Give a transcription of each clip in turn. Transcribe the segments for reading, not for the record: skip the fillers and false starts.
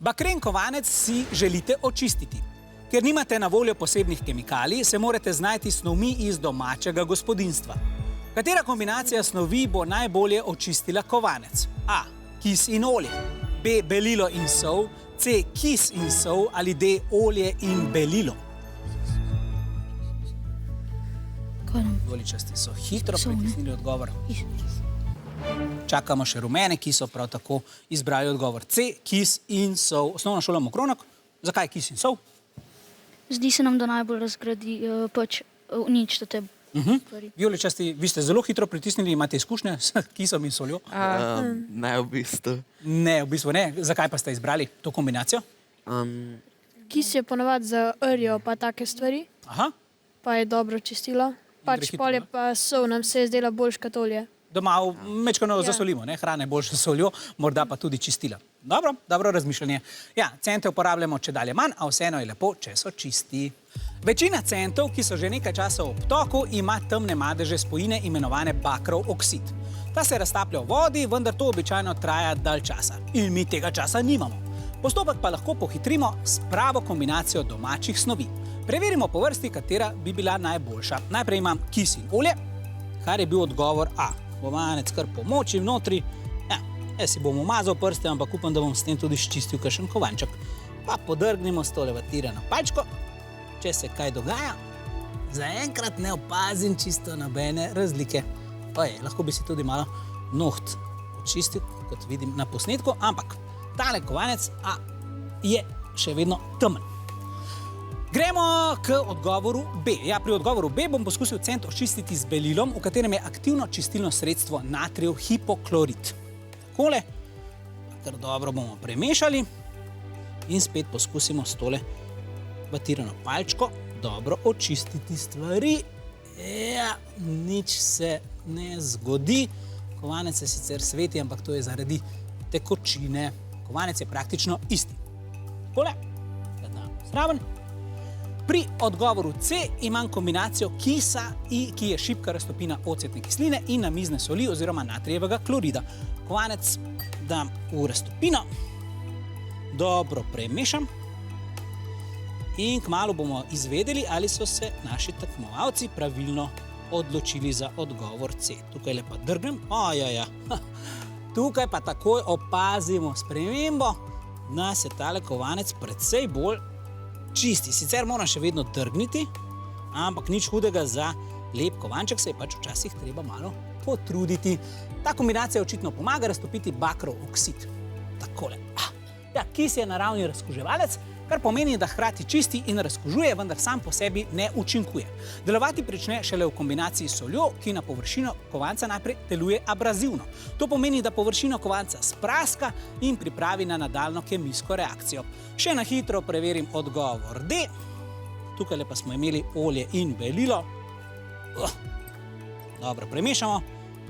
Bakren kovanec si želite očistiti. Ker nimate na voljo posebnih kemikalij, se morate znajti snovmi iz domačega gospodinjstva. Katera kombinacija snovi bo najbolje očistila kovanec? A. Kis in olje. B. Belilo in sol. C. Kis in sol. Ali D. Olje in belilo. Dvoličasti so hitro pritisnili odgovor. Čakamo še rumene, ki so prav tako izbrali odgovor. C. Kis in sol. Osnovna šola Mokronak. Zakaj kis in sol? Zdi se nam, da najbolj razgradi, uničite te stvari. Vijoličasti, vi ste zelo hitro pritisnili, imate izkušnje s kisom in soljo? Ne, v bistvu. Ne, v bistvu ne. Zakaj pa ste izbrali to kombinacijo? Kis je ponavadi za rjo pa take stvari, Aha, pa je dobro čistilo. Pač hitro, pol je ne? pa sol, nam se je zdela boljš kot olje. doma mečkano zasolimo, ne? Hrane boljše soljo, morda pa tudi čistila. Dobro razmišljanje. Ja, cente uporabljamo čedalje manj, a vseeno je lepo, če so čisti. Večina centov, ki so že nekaj časa v obtoku, ima temne madeže spojine imenovane bakrov oksid. Ta se raztaplja v vodi, vendar to običajno traja dalj časa. In mi tega časa nimamo. Postopek pa lahko pohitrimo s pravo kombinacijo domačih snovi. Preverimo po vrsti, katera bi bila najboljša. Najprej imam kis in olje, kar je bil odgovor A. Kovanec kar pomoči vnotri. Ja, jaz si bom umazal prste, ampak upam, da bom s tem tudi ščistil kakšen kovanček. Pa podrgnimo s tole vatirano palčko. Če se kaj dogaja, zaenkrat ne opazim čisto nobene razlike. Lahko bi si tudi malo noht očistil, kot vidim na posnetku, ampak tale kovanec je še vedno temen. Gremo k odgovoru B. Ja, pri odgovoru B bom poskusil cent očistiti z belilom, v katerem je aktivno čistilno sredstvo natrijev hipoklorit. Takole, kar dobro bomo premešali in spet poskusimo s tole vatirano palčko dobro očistiti stvari. Ja, nič se ne zgodi. Kovanec se sicer sveti, ampak to je zaradi tekočine. Kovanec je praktično isti. Takole, ga damo zraven. Pri odgovoru C imam kombinacijo kisa, ki je šibka raztopina ocetne kisline in namizne soli oziroma natrijevega klorida. Kovanec dam v raztopino, dobro premešam in kmalu bomo izvedeli, ali so se naši tekmovalci pravilno odločili za odgovor C. Tukaj lepa drgnem. Tukaj pa takoj opazimo spremembo, da se tale kovanec precej bolj čisti. Sicer moram še vedno drgniti, ampak nič hudega, za lep kovanček se je pač včasih treba malo potruditi. Ta kombinacija očitno pomaga raztopiti bakrov oksid. Takole. Ja, kis je naravni razkuževalec, kar pomeni, da hkrati čisti in razkužuje, vendar sam po sebi ne učinkuje. Delovati prične šele v kombinaciji s soljo, ki na površino kovanca najprej deluje abrazivno. To pomeni, da površino kovanca spraska in pripravi na nadaljnjo kemijsko reakcijo. Še na hitro preverim odgovor D. Tukaj pa smo imeli olje in belilo. Dobro premešamo,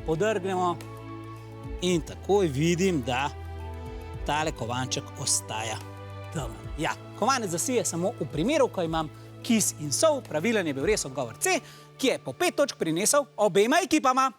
podrgnemo in takoj vidim, da tale kovanček ostaja temen. Ja, kovanec zasije samo v primeru, ko imam kis in sol. Pravilen je bil res odgovor C, ki je po 5 točk prinesel obema ekipama.